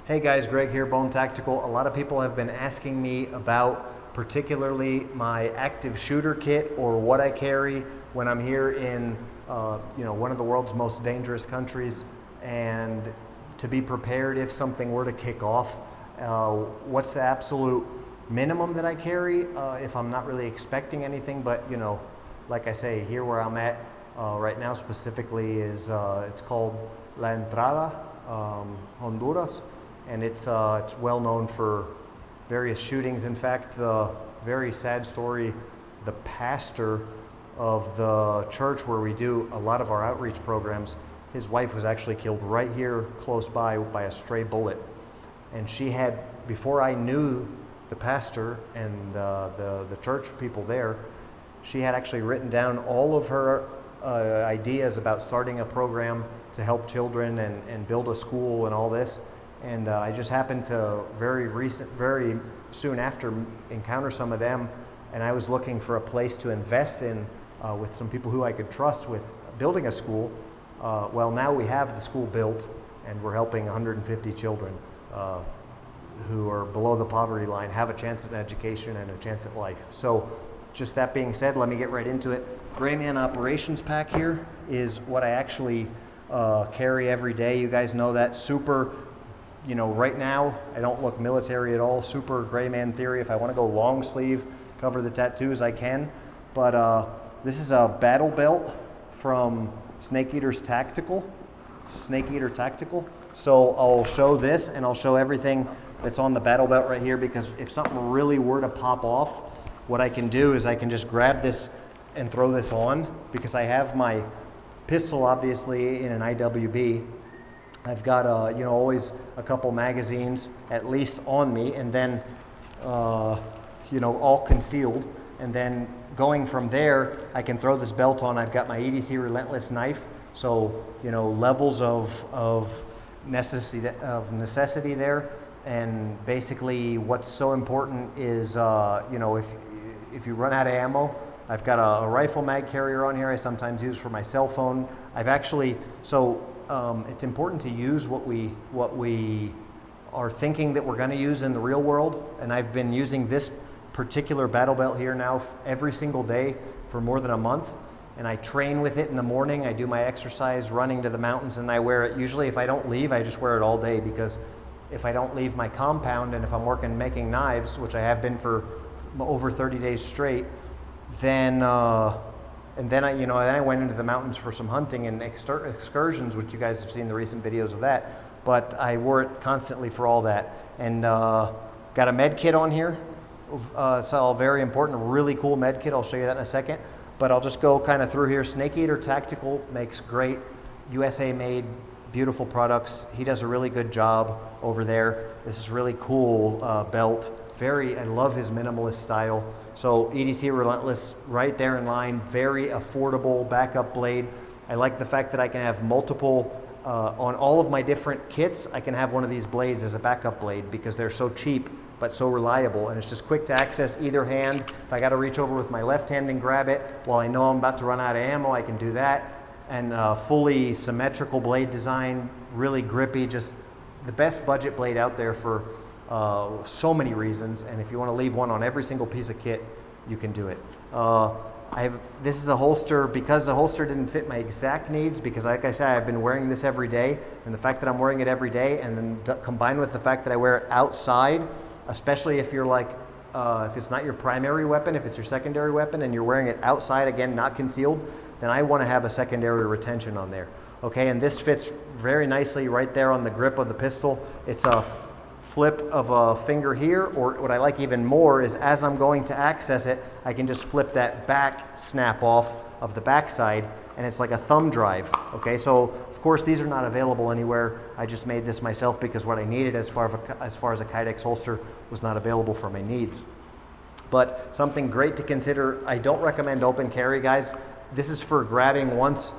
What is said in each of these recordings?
Hey guys, Greg here, Bone Tactical. A lot of people have been asking me about particularly my active shooter kit or what I carry when I'm here in one of the world's most dangerous countries, and to be prepared if something were to kick off. What's the absolute minimum that I carry if I'm not really expecting anything, but like I say, here where I'm at right now specifically is it's called La Entrada, Honduras, and it's well known for various shootings. In fact, the very sad story, the pastor of the church where we do a lot of our outreach programs, his wife was actually killed right here close by a stray bullet. And she had, before I knew the pastor and the church people there, she had actually written down all of her ideas about starting a program to help children and build a school and all this. And I just happened to very soon after encounter some of them, and I was looking for a place to invest in with some people who I could trust with building a school. Well, now we have the school built, and we're helping 150 children who are below the poverty line have a chance at an education and a chance at life. So just that being said, let me get right into it. Gray Man Operations Pack here is what I actually carry every day. You guys know that. Super, right now I don't look military at all. Super Gray Man theory. If I want to go long sleeve, cover the tattoos, I can. But this is a battle belt from Snake Eater Tactical. So I'll show this, and I'll show everything that's on the battle belt right here, because if something really were to pop off, what I can do is I can just grab this and throw this on, because I have my pistol obviously in an IWB. I've got always a couple magazines at least on me, and then all concealed. And then going from there, I can throw this belt on. I've got my EDC Relentless knife, so levels of necessity there. And basically, what's so important is if you run out of ammo, I've got a rifle mag carrier on here. I sometimes use for my cell phone. It's important to use what we are thinking that we're going to use in the real world. And I've been using this particular battle belt here now every single day for more than a month. And I train with it in the morning. I do my exercise running to the mountains, and I wear it. Usually if I don't leave, I just wear it all day, because if I don't leave my compound and if I'm working making knives, which I have been for over 30 days straight, then I went into the mountains for some hunting and excursions, which you guys have seen the recent videos of that. But I wore it constantly for all that. And got a med kit on here. So very important, really cool med kit. I'll show you that in a second. But I'll just go kind of through here. Snake Eater Tactical makes great USA made, beautiful products. He does a really good job over there. This is really cool belt. I love his minimalist style. So EDC Relentless right there in line, very affordable backup blade. I like the fact that I can have multiple, on all of my different kits, I can have one of these blades as a backup blade, because they're so cheap but so reliable, and it's just quick to access either hand. If I got to reach over with my left hand and grab it while I know I'm about to run out of ammo, I can do that. And fully symmetrical blade design, really grippy, just the best budget blade out there for so many reasons. And if you want to leave one on every single piece of kit, you can do it. This is a holster, because the holster didn't fit my exact needs, because like I said, I've been wearing this every day, and the fact that I'm wearing it every day, and then combined with the fact that I wear it outside, especially if you're if it's not your primary weapon, if it's your secondary weapon and you're wearing it outside, again, not concealed, then I want to have a secondary retention on there. Okay, and this fits very nicely right there on the grip of the pistol. It's a flip of a finger here, or what I like even more is as I'm going to access it, I can just flip that back snap off of the back side, and it's like a thumb drive. Okay, so of course these are not available anywhere. I just made this myself because what I needed as far as a Kydex holster was not available for my needs. But something great to consider, I don't recommend open carry, guys. This is for grabbing once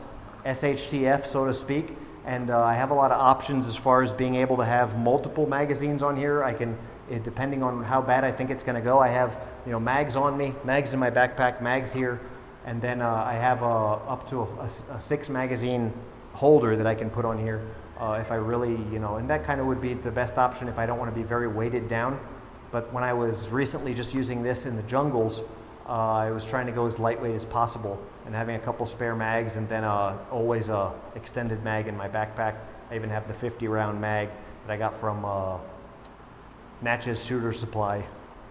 SHTF, so to speak. And I have a lot of options as far as being able to have multiple magazines on here. I can, depending on how bad I think it's going to go, I have mags on me, mags in my backpack, mags here, and then I have up to a 6 magazine holder that I can put on here. if I really, and that kind of would be the best option if I don't want to be very weighted down. But when I was recently just using this in the jungles, I was trying to go as lightweight as possible and having a couple spare mags, and then always a extended mag in my backpack. I even have the 50 round mag that I got from Natchez Shooter Supply.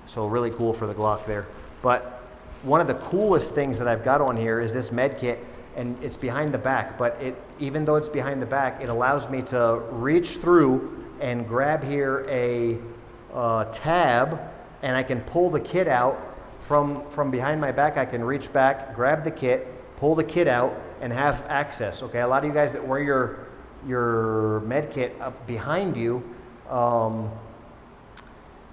So really cool for the Glock there. But one of the coolest things that I've got on here is this med kit, and it's behind the back, but even though it's behind the back, it allows me to reach through and grab here a tab, and I can pull the kit out from behind my back. I can reach back, grab the kit, pull the kit out, and have access. Okay, a lot of you guys that wear your med kit up behind you,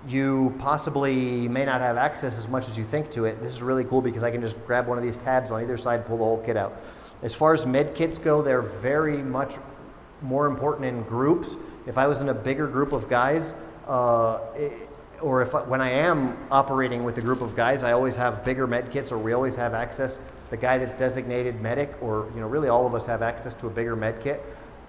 you possibly may not have access as much as you think to it. This is really cool because I can just grab one of these tabs on either side, pull the whole kit out. As far as med kits go, they're very much more important in groups. If I was in a bigger group of guys, when I am operating with a group of guys, I always have bigger med kits, or we always have access. The guy that's designated medic, or really all of us have access to a bigger med kit.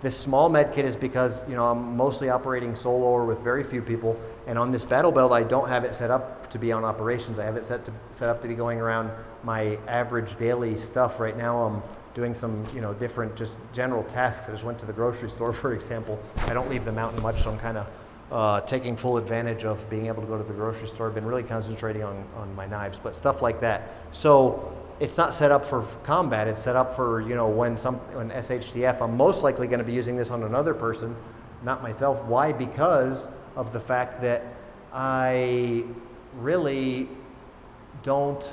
This small med kit is because I'm mostly operating solo or with very few people, and on this battle belt I don't have it set up to be on operations. I have it set up to be going around my average daily stuff. Right now I'm doing some different just general tasks. I just went to the grocery store, for example. I don't leave the mountain much, so I'm kind of taking full advantage of being able to go to the grocery store. I've been really concentrating on my knives, but stuff like that. So it's not set up for combat. It's set up for when SHTF. I'm most likely going to be using this on another person, not myself. Why? Because of the fact that I really don't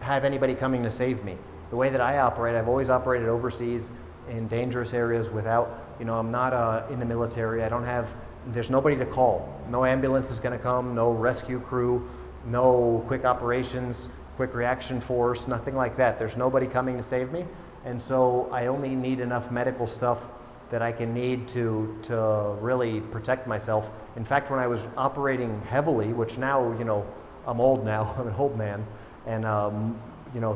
have anybody coming to save me. The way that I operate, I've always operated overseas in dangerous areas without, I'm not in the military. There's nobody to call. No ambulance is going to come, no rescue crew, no quick operations, quick reaction force, nothing like that. There's nobody coming to save me. And so I only need enough medical stuff that I can need to really protect myself. In fact, when I was operating heavily, which now, I'm old now, I'm an old man, and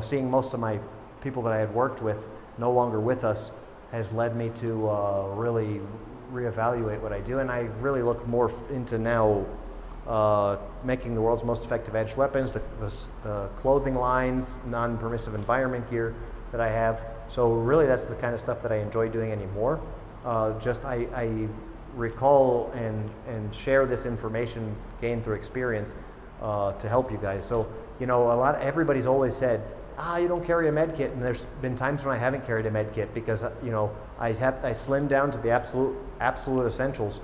seeing most of my people that I had worked with no longer with us has led me to really reevaluate what I do, and I really look more into now making the world's most effective edged weapons, the clothing lines, non-permissive environment gear that I have. So really that's the kind of stuff that I enjoy doing anymore. I recall and share this information gained through experience to help you guys. So everybody's always said, you don't carry a med kit, and there's been times when I haven't carried a med kit because I slimmed down to the absolute essentials.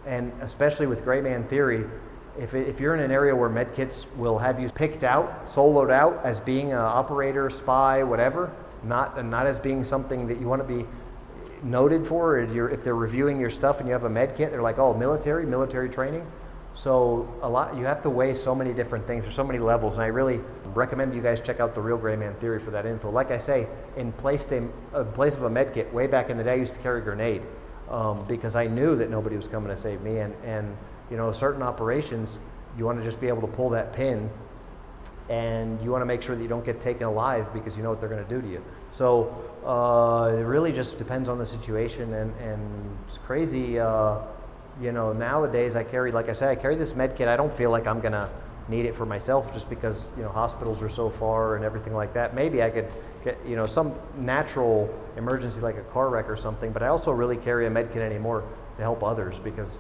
And especially with Gray Man Theory, if you're in an area where med kits will have you picked out, soloed out as being an operator, spy, whatever, not as being something that you want to be noted for, or if they're reviewing your stuff and you have a med kit, they're like, oh, military training. So you have to weigh so many different things. There's so many levels, and I really recommend you guys check out The Real Gray Man Theory for that info. Like I say, in place of a med kit, way back in the day, I used to carry a grenade because I knew that nobody was coming to save me. And certain operations, you want to just be able to pull that pin, and you want to make sure that you don't get taken alive because you know what they're going to do to you. So it really just depends on the situation, and it's crazy. Nowadays I carry this med kit. I don't feel like I'm gonna need it for myself just because hospitals are so far and everything like that. Maybe I could get some natural emergency like a car wreck or something, but I also really carry a med kit anymore to help others, because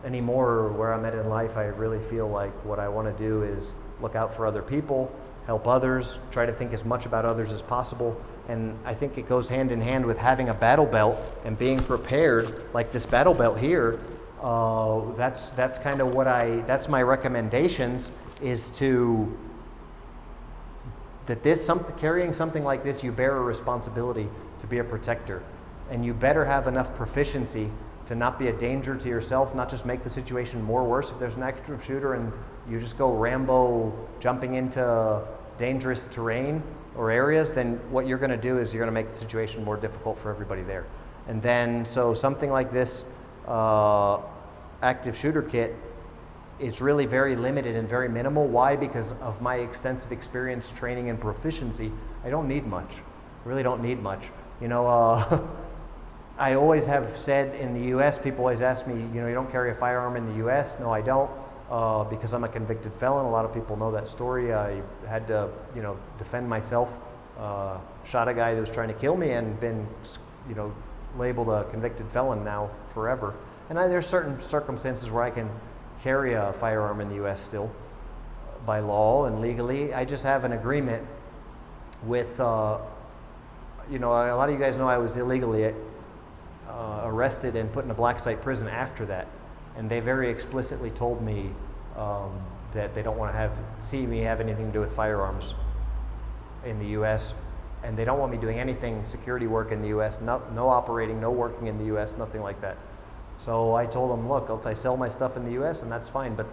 anymore where I'm at in life, I really feel like what I want to do is look out for other people, help others, try to think as much about others as possible. And I think it goes hand in hand with having a battle belt and being prepared, like this battle belt here. That's kind of that's my recommendations, is carrying something like this, you bear a responsibility to be a protector, and you better have enough proficiency to not be a danger to yourself, not just make the situation more worse. If there's an active shooter and you just go Rambo jumping into dangerous terrain or areas, then what you're going to do is you're going to make the situation more difficult for everybody there. And then so something like this active shooter kit is really very limited and very minimal. Why? Because of my extensive experience, training, and proficiency. I don't need much. I really don't need much. I always have said in the U.S., people always ask me, you don't carry a firearm in the U.S. No, I don't, because I'm a convicted felon. A lot of people know that story. I had to, defend myself. Shot a guy that was trying to kill me and been, labeled a convicted felon now forever. And there's certain circumstances where I can carry a firearm in the U.S. still by law and legally. I just have an agreement with, a lot of you guys know I was illegally arrested and put in a black site prison after that, and they very explicitly told me that they don't want to see me have anything to do with firearms in the U.S., and they don't want me doing anything security work in the U.S., no operating, no working in the U.S., nothing like that. So I told them, look, I sell my stuff in the U.S. and that's fine, but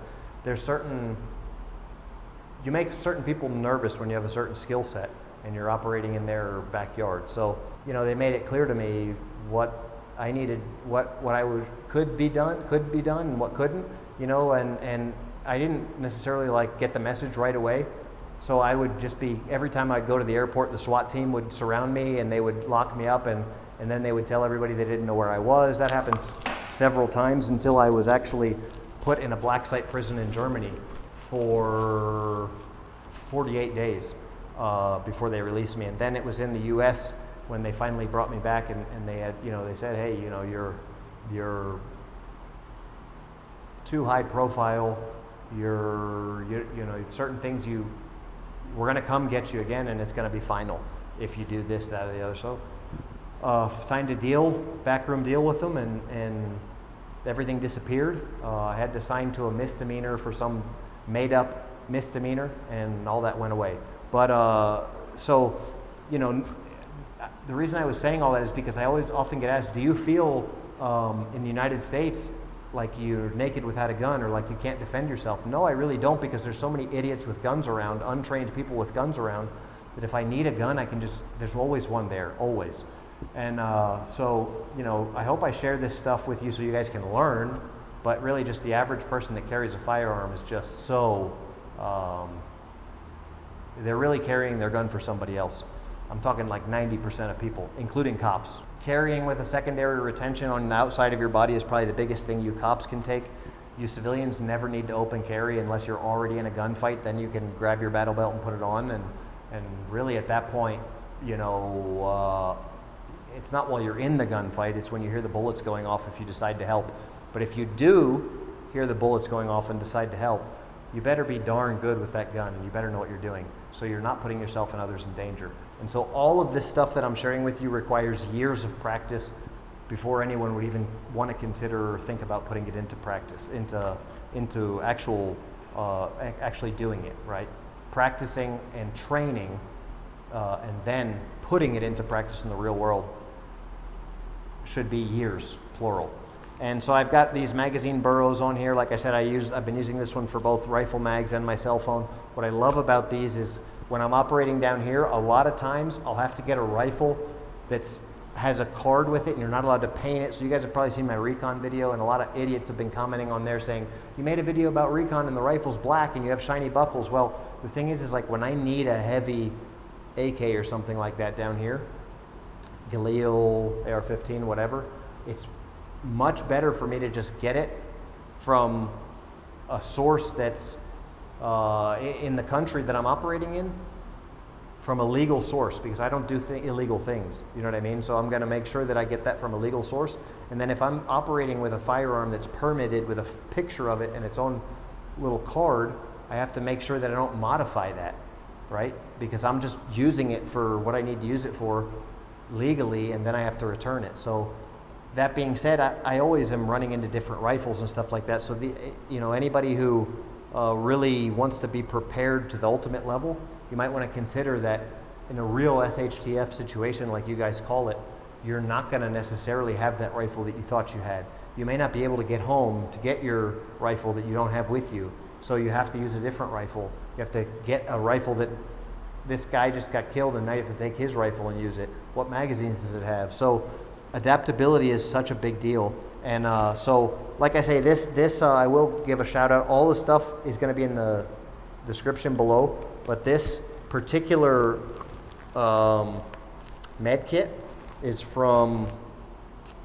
you make certain people nervous when you have a certain skill set and you're operating in their backyard. So, they made it clear to me what I needed, what could be done and what couldn't, and I didn't necessarily get the message right away. So I would just every time I'd go to the airport, the SWAT team would surround me and they would lock me up, and then they would tell everybody they didn't know where I was. That happened several times until I was actually put in a black site prison in Germany for 48 days before they released me. And then it was in the U.S. when they finally brought me back, and they had, they said, hey, you're too high profile. You're certain things we're going to come get you again, and it's going to be final if you do this, that, or the other. So signed a deal, backroom deal with them, and everything disappeared. I had to sign to a misdemeanor for some made up misdemeanor, and all that went away. But the reason I was saying all that is because I often get asked, do you feel in the United States like you're naked without a gun, or like you can't defend yourself? No, I really don't, because there's so many idiots with guns around, untrained people with guns around, that if I need a gun, there's always one there, always. And I hope I share this stuff with you so you guys can learn, but really just the average person that carries a firearm is just so, they're really carrying their gun for somebody else. I'm talking like 90% of people, including cops. Carrying with a secondary retention on the outside of your body is probably the biggest thing you cops can take. You civilians never need to open carry unless you're already in a gunfight. Then you can grab your battle belt and put it on, and really at that point, it's not while you're in the gunfight, it's when you hear the bullets going off if you decide to help. But if you do hear the bullets going off and decide to help, you better be darn good with that gun, and you better know what you're doing, so you're not putting yourself and others in danger. And so all of this stuff that I'm sharing with you requires years of practice before anyone would even want to consider or think about putting it into practice, into actually doing it, right? Practicing and training, and then putting it into practice in the real world should be years, plural. And so I've got these magazine burrows on here. Like I said, I've been using this one for both rifle mags and my cell phone. What I love about these is when I'm operating down here, a lot of times I'll have to get a rifle that has a card with it, and you're not allowed to paint it. So you guys have probably seen my recon video, and a lot of idiots have been commenting on there saying, you made a video about recon and the rifle's black and you have shiny buckles. Well, the thing is like when I need a heavy AK or something like that down here, Galil, AR-15, whatever, it's much better for me to just get it from a source that's in the country that I'm operating in, from a legal source, because I don't do illegal things, you know what I mean? So I'm going to make sure that I get that from a legal source. And then if I'm operating with a firearm that's permitted with a picture of it and its own little card, I have to make sure that I don't modify that, right? Because I'm just using it for what I need to use it for legally, and then I have to return it. So that being said, I always am running into different rifles and stuff like that. So anybody who really wants to be prepared to the ultimate level, you might want to consider that in a real SHTF situation, like you guys call it, you're not going to necessarily have that rifle that you thought you had. You may not be able to get home to get your rifle that you don't have with you, so you have to use a different rifle. You have to get a rifle that this guy just got killed, and now you have to take his rifle and use it. What magazines does it have? So adaptability is such a big deal. And so, like I say, this I will give a shout out. All the stuff is going to be in the description below, but this particular med kit is from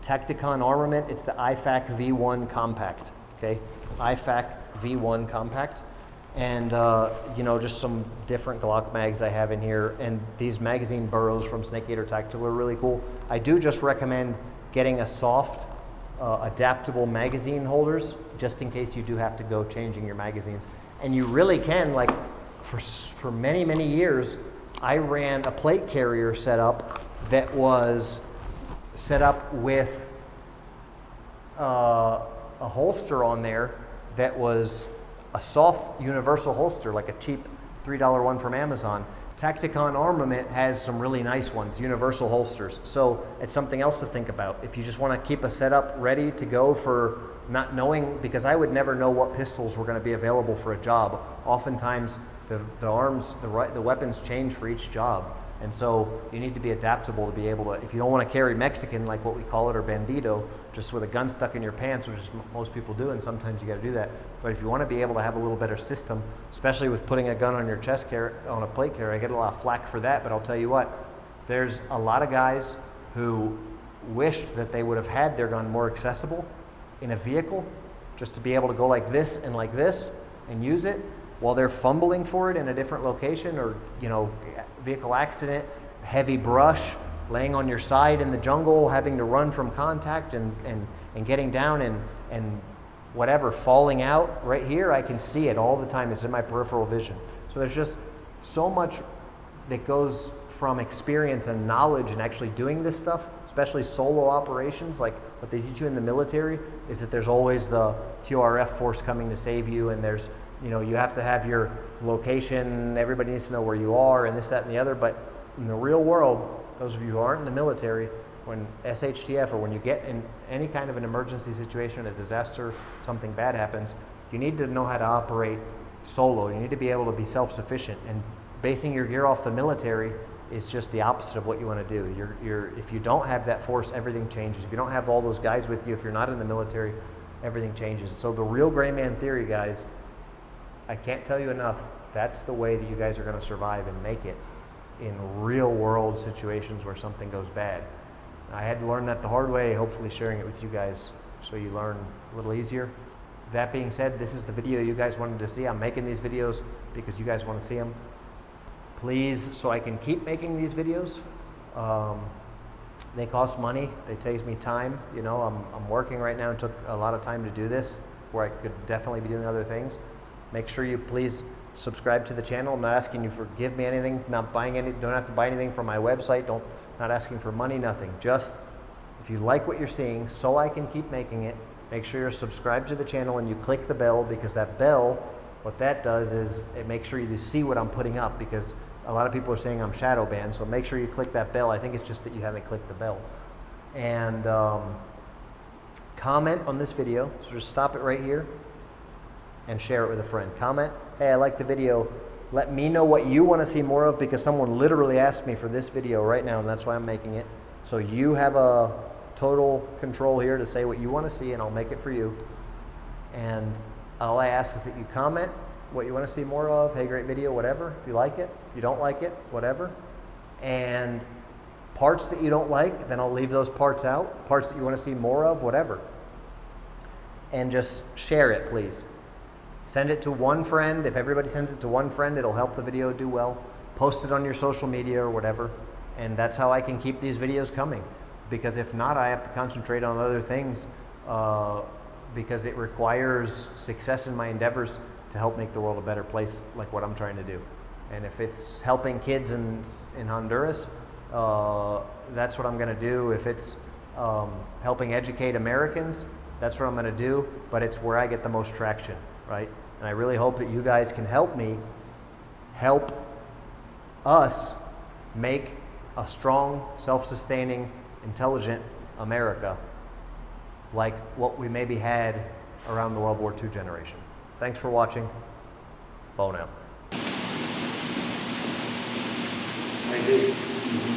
Tacticon Armament, it's the IFAC V1 Compact, okay? IFAC V1 Compact. And, you know, just some different Glock mags I have in here. And these magazine burrows from Snake Eater Tactical are really cool. I do just recommend getting a soft, adaptable magazine holders, just in case you do have to go changing your magazines. And you really can, like, for many, many years, I ran a plate carrier setup that was set up with a holster on there that was a soft universal holster, like a cheap $3 one from Amazon. Tacticon Armament has some really nice ones, universal holsters. So it's something else to think about. If you just want to keep a setup ready to go for not knowing, because I would never know what pistols were going to be available for a job. Oftentimes the arms, the weapons change for each job. And so you need to be adaptable to be able to, if you don't want to carry Mexican, like what we call it, or bandito, just with a gun stuck in your pants, which is most people do, and sometimes you got to do that. But if you want to be able to have a little better system, especially with putting a gun on your chest on a plate carrier, I get a lot of flack for that, but I'll tell you what, there's a lot of guys who wished that they would have had their gun more accessible in a vehicle, just to be able to go like this and use it while they're fumbling for it in a different location, or, you know, vehicle accident, heavy brush, laying on your side in the jungle, having to run from contact and getting down and whatever, falling out. Right here, I can see it all the time. It's in my peripheral vision. So there's just so much that goes from experience and knowledge and actually doing this stuff, especially solo operations, like what they teach you in the military, is that there's always the QRF force coming to save you, and there's, you know, you have to have your location, everybody needs to know where you are, and this, that, and the other. But in the real world, those of you who aren't in the military, when SHTF, or when you get in any kind of an emergency situation, a disaster, something bad happens, you need to know how to operate solo. You need to be able to be self-sufficient, and basing your gear off the military is just the opposite of what you want to do. If you don't have that force, everything changes. If you don't have all those guys with you, if you're not in the military, everything changes. So the real gray man theory, guys, I can't tell you enough, that's the way that you guys are going to survive and make it in real world situations where something goes bad. I had to learn that the hard way, hopefully sharing it with you guys so you learn a little easier. That being said, this is the video you guys wanted to see. I'm making these videos because you guys want to see them. Please, so I can keep making these videos. They cost money. They take me time. You know, I'm working right now. It took a lot of time to do this, where I could definitely be doing other things. Make sure you please subscribe to the channel. I'm not asking you for give me anything, not buying any, don't have to buy anything from my website, not asking for money, nothing. Just if you like what you're seeing, so I can keep making it, make sure you're subscribed to the channel and you click the bell, because that bell, what that does is it makes sure you see what I'm putting up, because a lot of people are saying I'm shadow banned, so make sure you click that bell. I think it's just that you haven't clicked the bell. And comment on this video, so just stop it right here and share it with a friend. Comment, hey, I like the video. Let me know what you want to see more of, because someone literally asked me for this video right now, and that's why I'm making it. So you have a total control here to say what you want to see, and I'll make it for you. And all I ask is that you comment what you want to see more of. Hey, great video, whatever. If you like it, if you don't like it, whatever. And parts that you don't like, then I'll leave those parts out. Parts that you want to see more of, whatever. And just share it, please. Send it to one friend. If everybody sends it to one friend, it'll help the video do well. Post it on your social media or whatever. And that's how I can keep these videos coming. Because if not, I have to concentrate on other things, because it requires success in my endeavors to help make the world a better place, like what I'm trying to do. And if it's helping kids in Honduras, that's what I'm going to do. If it's helping educate Americans, that's what I'm going to do. But it's where I get the most traction, right? And I really hope that you guys can help me, help us make a strong, self-sustaining, intelligent America like what we maybe had around the World War II generation. Thanks for watching. Loadout. I see.